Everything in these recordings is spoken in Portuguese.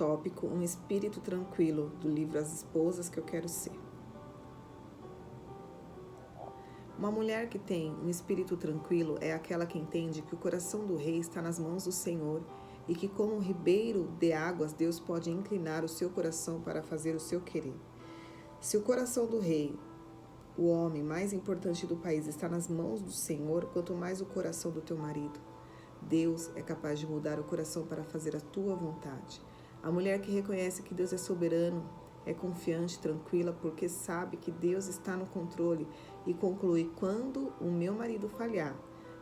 Tópico: um espírito tranquilo, do livro As Esposas que eu quero ser. Uma mulher que tem um espírito tranquilo é aquela que entende que o coração do rei está nas mãos do Senhor e que, como um ribeiro de águas, Deus pode inclinar o seu coração para fazer o seu querer. Se o coração do rei, o homem mais importante do país, está nas mãos do Senhor, quanto mais o coração do teu marido. Deus é capaz de mudar o coração para fazer a tua vontade. A mulher que reconhece que Deus é soberano é confiante, tranquila, porque sabe que Deus está no controle e conclui: quando o meu marido falhar,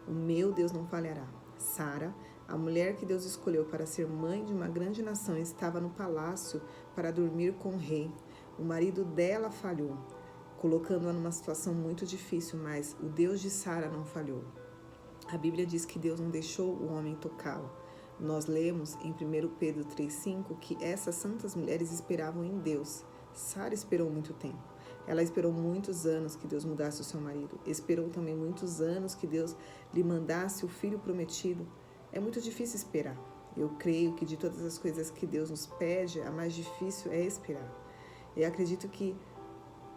o meu Deus não falhará. Sara, a mulher que Deus escolheu para ser mãe de uma grande nação, estava no palácio para dormir com o rei. O marido dela falhou, colocando-a numa situação muito difícil, mas o Deus de Sara não falhou. A Bíblia diz que Deus não deixou o homem tocá-la. Nós lemos em 1 Pedro 3,5 que essas santas mulheres esperavam em Deus. Sara esperou muito tempo. Ela esperou muitos anos que Deus mudasse o seu marido. Esperou também muitos anos que Deus lhe mandasse o filho prometido. É muito difícil esperar. Eu creio que de todas as coisas que Deus nos pede, a mais difícil é esperar. Eu acredito que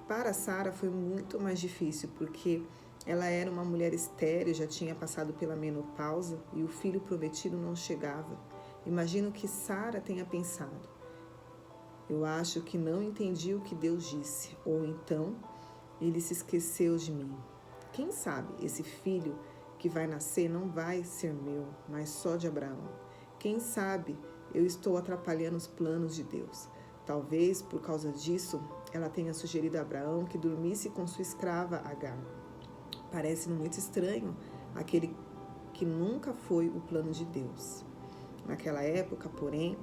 para Sara foi muito mais difícil, porque ela era uma mulher estéril, já tinha passado pela menopausa e o filho prometido não chegava. Imagino que Sara tenha pensado: eu acho que não entendi o que Deus disse, ou então ele se esqueceu de mim. Quem sabe esse filho que vai nascer não vai ser meu, mas só de Abraão. Quem sabe eu estou atrapalhando os planos de Deus. Talvez por causa disso ela tenha sugerido a Abraão que dormisse com sua escrava Agar. Parece muito estranho aquele que nunca foi o plano de Deus. Naquela época, porém,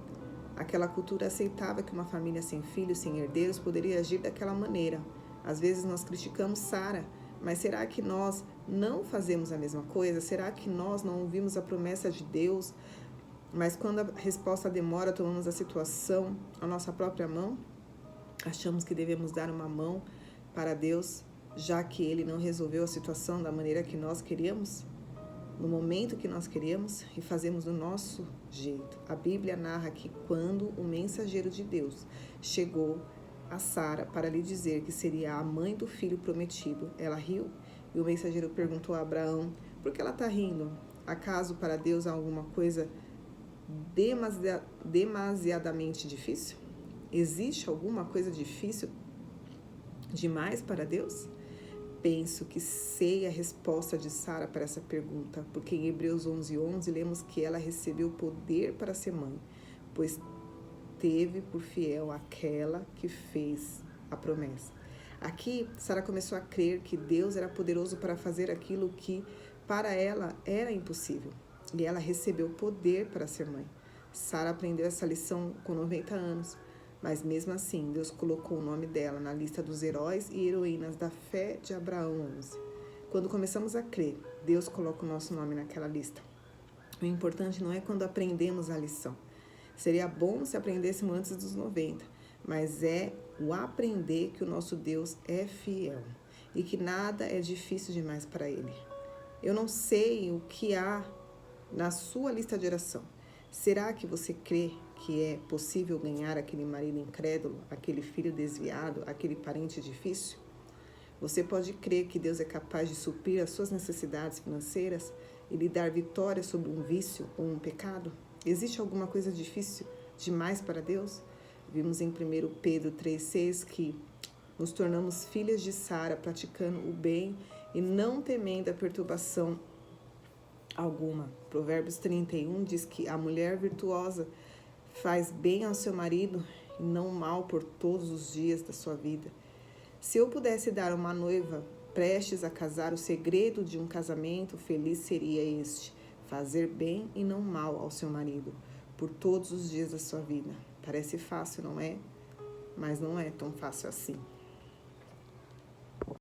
aquela cultura aceitava que uma família sem filhos, sem herdeiros, poderia agir daquela maneira. Às vezes nós criticamos Sara, mas será que nós não fazemos a mesma coisa? Será que nós não ouvimos a promessa de Deus, mas quando a resposta demora, tomamos a situação à nossa própria mão? Achamos que devemos dar uma mão para Deus, já que Ele não resolveu a situação da maneira que nós queríamos, no momento que nós queríamos, e fazemos do nosso jeito. A Bíblia narra que quando o mensageiro de Deus chegou a Sara para lhe dizer que seria a mãe do filho prometido, ela riu, e o mensageiro perguntou a Abraão: por que ela está rindo? Acaso para Deus há alguma coisa demasiadamente difícil? Existe alguma coisa difícil demais para Deus? Penso que sei a resposta de Sara para essa pergunta, porque em Hebreus 11:11 lemos que ela recebeu poder para ser mãe, pois teve por fiel aquela que fez a promessa. Aqui, Sara começou a crer que Deus era poderoso para fazer aquilo que para ela era impossível, e ela recebeu poder para ser mãe. Sara aprendeu essa lição com 90 anos. Mas mesmo assim, Deus colocou o nome dela na lista dos heróis e heroínas da fé de Abraão 11. Quando começamos a crer, Deus coloca o nosso nome naquela lista. O importante não é quando aprendemos a lição. Seria bom se aprendêssemos antes dos 90, mas é o aprender que o nosso Deus é fiel e que nada é difícil demais para Ele. Eu não sei o que há na sua lista de oração. Será que você crê que é possível ganhar aquele marido incrédulo, aquele filho desviado, aquele parente difícil? Você pode crer que Deus é capaz de suprir as suas necessidades financeiras e lhe dar vitória sobre um vício ou um pecado? Existe alguma coisa difícil demais para Deus? Vimos em 1 Pedro 3,6 que nos tornamos filhas de Sara, praticando o bem e não temendo a perturbação alguma. Provérbios 31 diz que a mulher virtuosa faz bem ao seu marido e não mal por todos os dias da sua vida. Se eu pudesse dar a uma noiva prestes a casar o segredo de um casamento feliz, seria este: fazer bem e não mal ao seu marido por todos os dias da sua vida. Parece fácil, não é? Mas não é tão fácil assim.